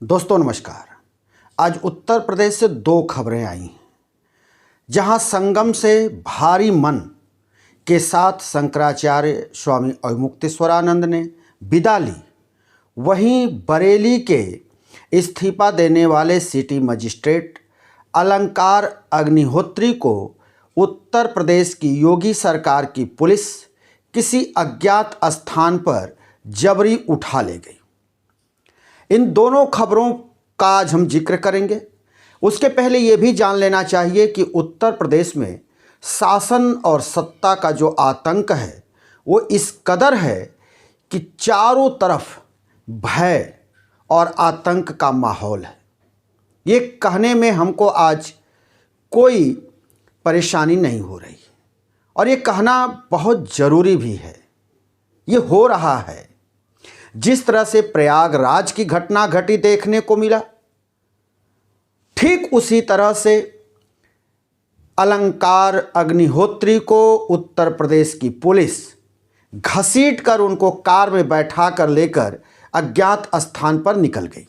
दोस्तों नमस्कार। आज उत्तर प्रदेश से दो खबरें आई हैं जहां संगम से भारी मन के साथ शंकराचार्य स्वामी अवमुक्तेश्वरानंद ने विदा ली। वहीं बरेली के इस्तीफा देने वाले सिटी मजिस्ट्रेट अलंकार अग्निहोत्री को उत्तर प्रदेश की योगी सरकार की पुलिस किसी अज्ञात स्थान पर जबरी उठा ले गई। इन दोनों खबरों का आज हम जिक्र करेंगे। उसके पहले ये भी जान लेना चाहिए कि उत्तर प्रदेश में शासन और सत्ता का जो आतंक है वो इस कदर है कि चारों तरफ भय और आतंक का माहौल है। ये कहने में हमको आज कोई परेशानी नहीं हो रही और ये कहना बहुत ज़रूरी भी है। ये हो रहा है। जिस तरह से प्रयागराज की घटना घटी देखने को मिला, ठीक उसी तरह से अलंकार अग्निहोत्री को उत्तर प्रदेश की पुलिस घसीट कर उनको कार में बैठा कर लेकर अज्ञात स्थान पर निकल गई।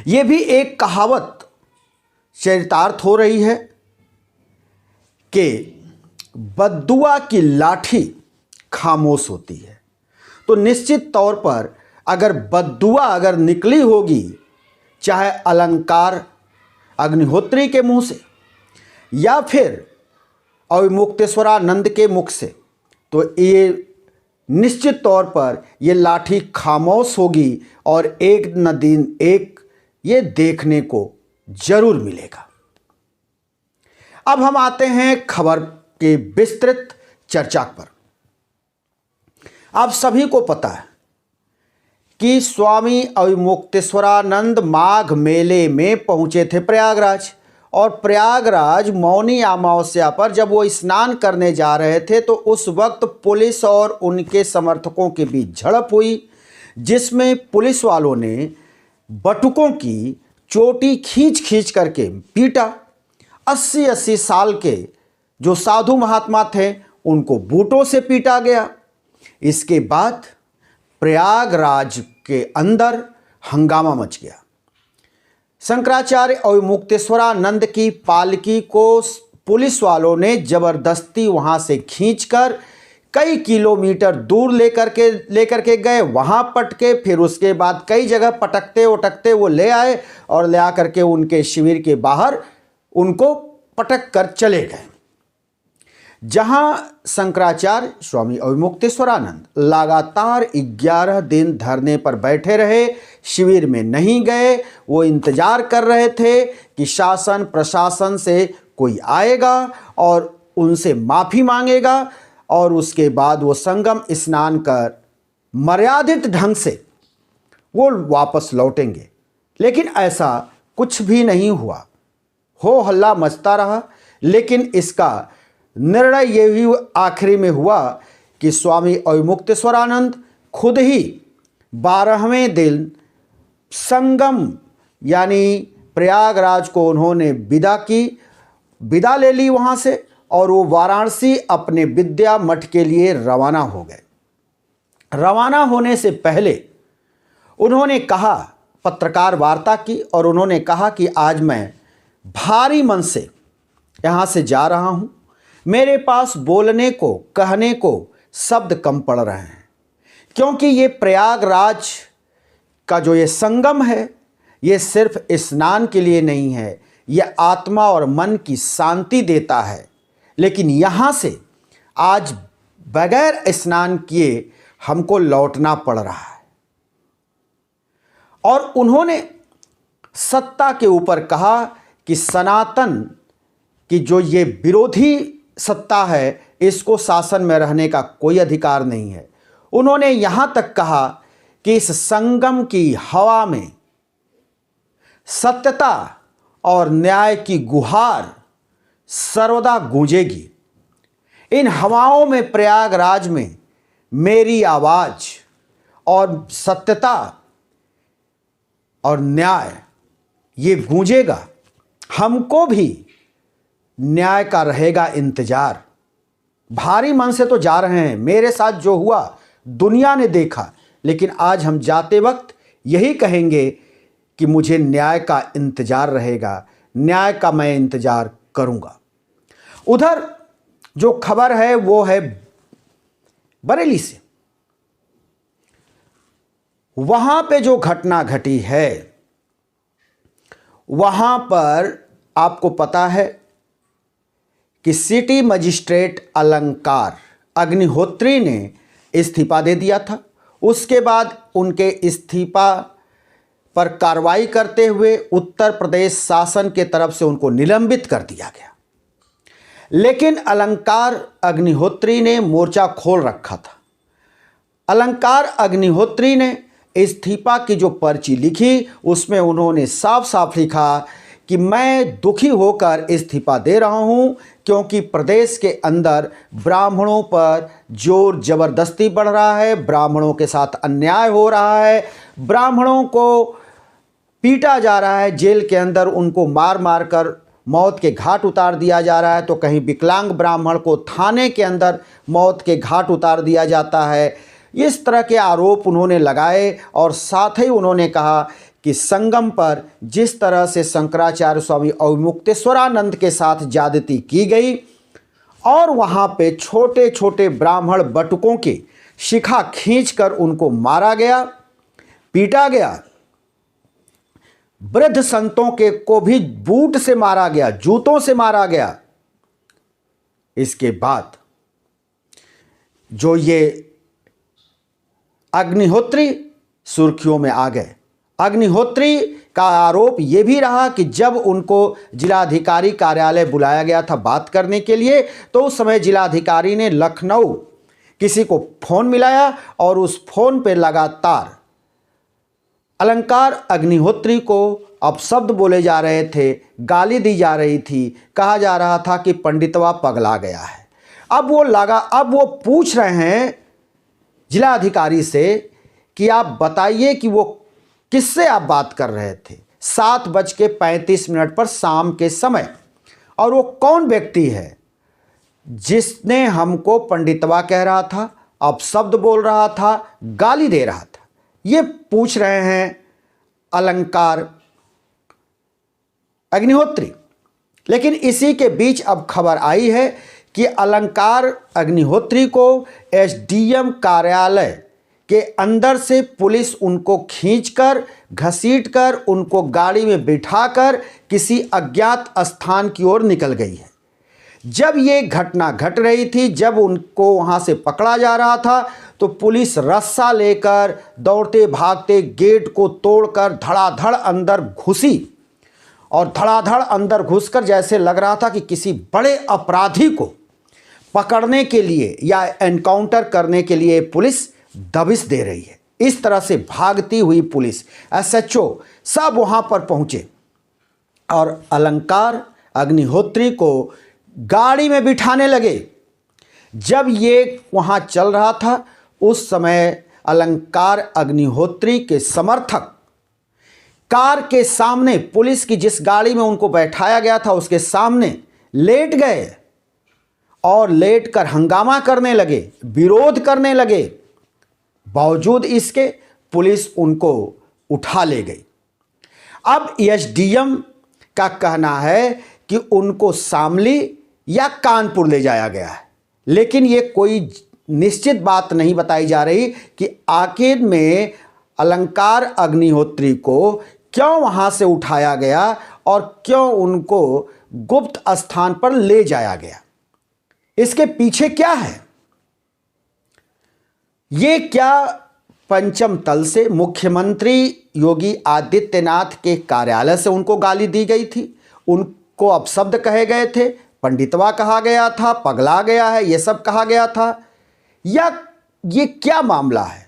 यह भी एक कहावत चरितार्थ हो रही है कि बद्दुआ की लाठी खामोश होती है। तो निश्चित तौर पर अगर बद्दुआ निकली होगी, चाहे अलंकार अग्निहोत्री के मुंह से या फिर अवमुक्तेश्वरानंद के मुख से, तो ये निश्चित तौर पर ये लाठी खामोश होगी और एक न दिन एक ये देखने को जरूर मिलेगा। अब हम आते हैं खबर के विस्तृत चर्चा पर। आप सभी को पता है कि स्वामी अवमुक्तेश्वरानंद माघ मेले में पहुंचे थे प्रयागराज, और प्रयागराज मौनी अमावस्या पर जब वो स्नान करने जा रहे थे तो उस वक्त पुलिस और उनके समर्थकों के बीच झड़प हुई, जिसमें पुलिस वालों ने बटुकों की चोटी खींच खींच करके पीटा। 80-80 साल के जो साधु महात्मा थे उनको बूटों से पीटा गया। इसके बाद प्रयागराज के अंदर हंगामा मच गया। शंकराचार्य अवमुक्तेश्वरानंद की पालकी को पुलिस वालों ने जबरदस्ती वहां से खींचकर कई किलोमीटर दूर लेकर के गए, वहां पटके, फिर उसके बाद कई जगह पटकते उटकते वो ले आए और ले आकर के उनके शिविर के बाहर उनको पटक कर चले गए। जहां शंकराचार्य स्वामी अवमुक्तेश्वरानंद लगातार 11 दिन धरने पर बैठे रहे, शिविर में नहीं गए। वो इंतजार कर रहे थे कि शासन प्रशासन से कोई आएगा और उनसे माफ़ी मांगेगा और उसके बाद वो संगम स्नान कर मर्यादित ढंग से वो वापस लौटेंगे। लेकिन ऐसा कुछ भी नहीं हुआ। हो हल्ला मचता रहा, लेकिन इसका निर्णय ये भी आखिरी में हुआ कि स्वामी अवमुक्तेश्वरानंद खुद ही 12वें दिन संगम यानी प्रयागराज को उन्होंने विदा ले ली वहाँ से, और वो वाराणसी अपने विद्या मठ के लिए रवाना हो गए। रवाना होने से पहले उन्होंने कहा, पत्रकार वार्ता की, और उन्होंने कहा कि आज मैं भारी मन से यहाँ से जा रहा हूँ। मेरे पास बोलने को, कहने को शब्द कम पड़ रहे हैं, क्योंकि ये प्रयागराज का जो ये संगम है ये सिर्फ स्नान के लिए नहीं है, ये आत्मा और मन की शांति देता है। लेकिन यहाँ से आज बगैर स्नान किए हमको लौटना पड़ रहा है। और उन्होंने सत्ता के ऊपर कहा कि सनातन की जो ये विरोधी सत्ता है, इसको शासन में रहने का कोई अधिकार नहीं है। उन्होंने यहाँ तक कहा कि इस संगम की हवा में सत्यता और न्याय की गुहार सर्वदा गूंजेगी। इन हवाओं में, प्रयागराज में मेरी आवाज़ और सत्यता और न्याय ये गूंजेगा। हमको भी न्याय का रहेगा इंतजार। भारी मन से तो जा रहे हैं। मेरे साथ जो हुआ दुनिया ने देखा, लेकिन आज हम जाते वक्त यही कहेंगे कि मुझे न्याय का इंतजार रहेगा, न्याय का मैं इंतजार करूंगा। उधर जो खबर है वो है बरेली से। वहां पे जो घटना घटी है, वहां पर आपको पता है कि सिटी मजिस्ट्रेट अलंकार अग्निहोत्री ने इस्तीफा दे दिया था। उसके बाद उनके इस्तीफा पर कार्रवाई करते हुए उत्तर प्रदेश शासन के तरफ से उनको निलंबित कर दिया गया। लेकिन अलंकार अग्निहोत्री ने मोर्चा खोल रखा था। अलंकार अग्निहोत्री ने इस्तीफा की जो पर्ची लिखी, उसमें उन्होंने साफ साफ लिखा कि मैं दुखी होकर इस्तीफा दे रहा हूं, क्योंकि प्रदेश के अंदर ब्राह्मणों पर जोर जबरदस्ती बढ़ रहा है, ब्राह्मणों के साथ अन्याय हो रहा है, ब्राह्मणों को पीटा जा रहा है, जेल के अंदर उनको मार मार कर मौत के घाट उतार दिया जा रहा है, तो कहीं विकलांग ब्राह्मण को थाने के अंदर मौत के घाट उतार दिया जाता है। इस तरह के आरोप उन्होंने लगाए और साथ ही उन्होंने कहा कि संगम पर जिस तरह से शंकराचार्य स्वामी अवमुक्तेश्वरानंद के साथ ज्यादती की गई और वहाँ पे छोटे छोटे ब्राह्मण बटुकों की शिखा खींचकर उनको मारा गया, पीटा गया, वृद्ध संतों के को भी बूट से मारा गया, जूतों से मारा गया। इसके बाद जो ये अग्निहोत्री सुर्खियों में आ गए। अग्निहोत्री का आरोप यह भी रहा कि जब उनको जिलाधिकारी कार्यालय बुलाया गया था बात करने के लिए, तो उस समय जिलाधिकारी ने लखनऊ किसी को फोन मिलाया और उस फोन पे लगातार अलंकार अग्निहोत्री को अपशब्द बोले जा रहे थे, गाली दी जा रही थी, कहा जा रहा था कि पंडितवा पगला गया है। अब वो पूछ रहे हैं जिलाधिकारी से कि आप बताइए कि वो किससे आप बात कर रहे थे 7:35 पर शाम के समय, और वो कौन व्यक्ति है जिसने हमको पंडितवा कह रहा था, अपशब्द बोल रहा था, गाली दे रहा था। ये पूछ रहे हैं अलंकार अग्निहोत्री। लेकिन इसी के बीच अब खबर आई है कि अलंकार अग्निहोत्री को एसडीएम कार्यालय के अंदर से पुलिस उनको खींचकर घसीटकर उनको गाड़ी में बिठाकर किसी अज्ञात स्थान की ओर निकल गई है। जब ये घटना घट रही थी, जब उनको वहां से पकड़ा जा रहा था, तो पुलिस रस्सा लेकर दौड़ते भागते गेट को तोड़कर धड़ाधड़ अंदर घुसी और धड़ाधड़ अंदर घुसकर जैसे लग रहा था कि किसी बड़े अपराधी को पकड़ने के लिए या एनकाउंटर करने के लिए पुलिस दबिश दे रही है। इस तरह से भागती हुई पुलिस, एसएचओ सब वहां पर पहुंचे और अलंकार अग्निहोत्री को गाड़ी में बिठाने लगे। जब ये वहां चल रहा था, उस समय अलंकार अग्निहोत्री के समर्थक कार के सामने, पुलिस की जिस गाड़ी में उनको बैठाया गया था उसके सामने लेट गए और लेटकर हंगामा करने लगे, विरोध करने लगे। बावजूद इसके पुलिस उनको उठा ले गई। अब एसडीएम का कहना है कि उनको शामली या कानपुर ले जाया गया है, लेकिन ये कोई निश्चित बात नहीं बताई जा रही कि आखिर में अलंकार अग्निहोत्री को क्यों वहां से उठाया गया और क्यों उनको गुप्त स्थान पर ले जाया गया। इसके पीछे क्या है? ये क्या पंचम तल से मुख्यमंत्री योगी आदित्यनाथ के कार्यालय से उनको गाली दी गई थी, उनको अपशब्द कहे गए थे, पंडितवा कहा गया था, पगला गया है, ये सब कहा गया था, या ये क्या मामला है?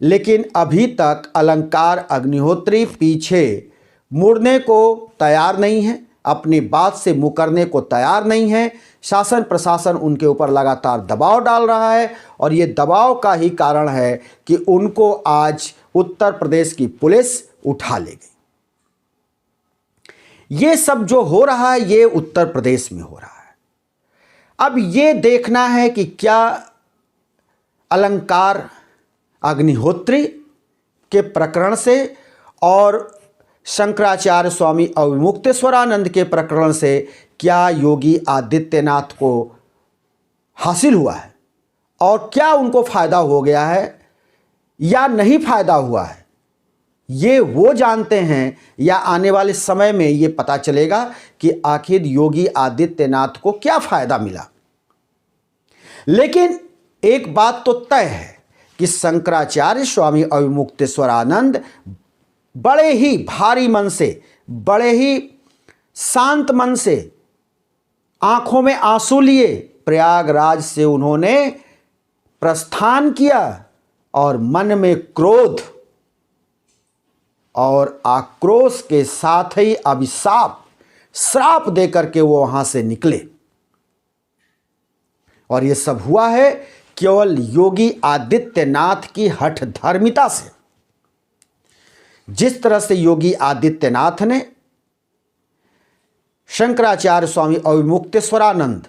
लेकिन अभी तक अलंकार अग्निहोत्री पीछे मुड़ने को तैयार नहीं है, अपनी बात से मुकरने को तैयार नहीं है। शासन प्रशासन उनके ऊपर लगातार दबाव डाल रहा है और ये दबाव का ही कारण है कि उनको आज उत्तर प्रदेश की पुलिस उठा ले गई। ये सब जो हो रहा है ये उत्तर प्रदेश में हो रहा है। अब ये देखना है कि क्या अलंकार अग्निहोत्री के प्रकरण से और शंकराचार्य स्वामी अविमुक्तेश्वरानंद के प्रकरण से क्या योगी आदित्यनाथ को हासिल हुआ है और क्या उनको फायदा हो गया है या नहीं फायदा हुआ है, ये वो जानते हैं या आने वाले समय में ये पता चलेगा कि आखिर योगी आदित्यनाथ को क्या फायदा मिला। लेकिन एक बात तो तय है कि शंकराचार्य स्वामी अविमुक्तेश्वरानंद बड़े ही भारी मन से, बड़े ही शांत मन से, आंखों में आंसू लिए प्रयागराज से उन्होंने प्रस्थान किया और मन में क्रोध और आक्रोश के साथ ही अभिशाप, श्राप देकर के वो वहां से निकले। और ये सब हुआ है केवल योगी आदित्यनाथ की हठ धर्मिता से। जिस तरह से योगी आदित्यनाथ ने शंकराचार्य स्वामी अविमुक्तेश्वरानंद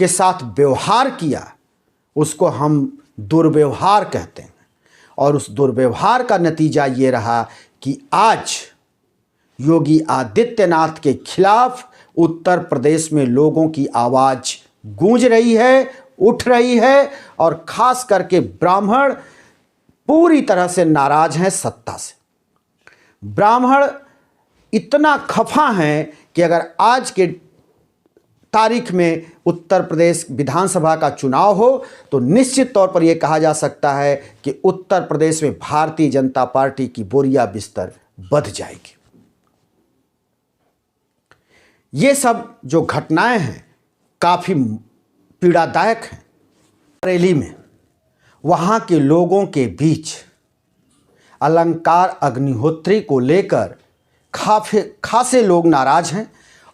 के साथ व्यवहार किया, उसको हम दुर्व्यवहार कहते हैं। और उस दुर्व्यवहार का नतीजा ये रहा कि आज योगी आदित्यनाथ के खिलाफ उत्तर प्रदेश में लोगों की आवाज गूंज रही है, उठ रही है, और खास करके ब्राह्मण पूरी तरह से नाराज हैं सत्ता से। ब्राह्मण इतना खफा हैं कि अगर आज के तारीख में उत्तर प्रदेश विधानसभा का चुनाव हो तो निश्चित तौर पर यह कहा जा सकता है कि उत्तर प्रदेश में भारतीय जनता पार्टी की बोरिया बिस्तर बंध जाएगी। ये सब जो घटनाएं हैं काफ़ी पीड़ादायक हैं। बरेली में वहाँ के लोगों के बीच अलंकार अग्निहोत्री को लेकर खासे लोग नाराज हैं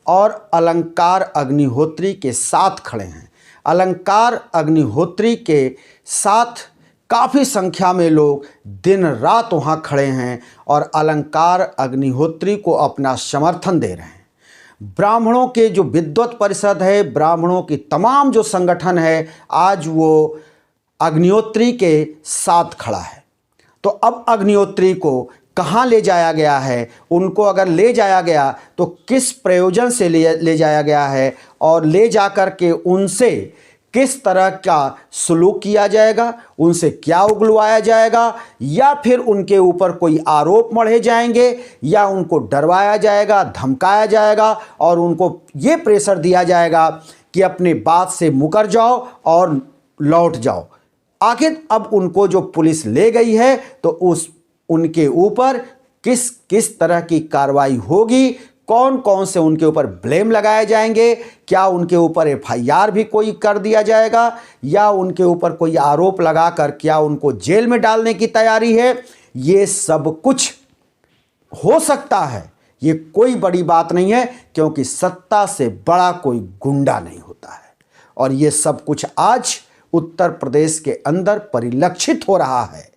और अलंकार अग्निहोत्री के साथ खड़े हैं। अलंकार अग्निहोत्री के साथ काफ़ी संख्या में लोग दिन रात वहाँ खड़े हैं और अलंकार अग्निहोत्री को अपना समर्थन दे रहे हैं। ब्राह्मणों के जो विद्वत परिषद है, ब्राह्मणों की तमाम जो संगठन है, आज वो अग्निहोत्री के साथ खड़ा है। तो अब अग्निहोत्री को कहाँ ले जाया गया है, उनको अगर ले जाया गया तो किस प्रयोजन से ले जाया गया है और ले जाकर के उनसे किस तरह का सलूक किया जाएगा, उनसे क्या उगलवाया जाएगा, या फिर उनके ऊपर कोई आरोप मढ़े जाएंगे, या उनको डरवाया जाएगा, धमकाया जाएगा और उनको ये प्रेशर दिया जाएगा कि अपने बात से मुकर जाओ और लौट जाओ। आखिर अब उनको जो पुलिस ले गई है तो उनके ऊपर किस किस तरह की कार्रवाई होगी, कौन कौन से उनके ऊपर ब्लेम लगाए जाएंगे, क्या उनके ऊपर एफआईआर भी कोई कर दिया जाएगा या उनके ऊपर कोई आरोप लगाकर क्या उनको जेल में डालने की तैयारी है, ये सब कुछ हो सकता है। ये कोई बड़ी बात नहीं है, क्योंकि सत्ता से बड़ा कोई गुंडा नहीं होता है। और ये सब कुछ आज उत्तर प्रदेश के अंदर परिलक्षित हो रहा है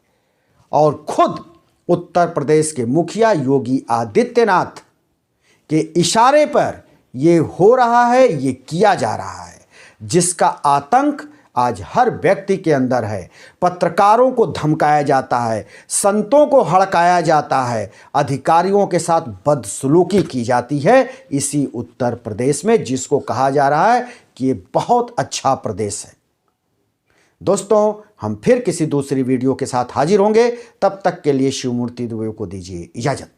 और खुद उत्तर प्रदेश के मुखिया योगी आदित्यनाथ के इशारे पर ये हो रहा है, ये किया जा रहा है, जिसका आतंक आज हर व्यक्ति के अंदर है। पत्रकारों को धमकाया जाता है, संतों को हड़काया जाता है, अधिकारियों के साथ बदसलूकी की जाती है इसी उत्तर प्रदेश में, जिसको कहा जा रहा है कि ये बहुत अच्छा प्रदेश है। दोस्तों, हम फिर किसी दूसरी वीडियो के साथ हाजिर होंगे। तब तक के लिए शिवमूर्ति दुबे को दीजिए इजाजत।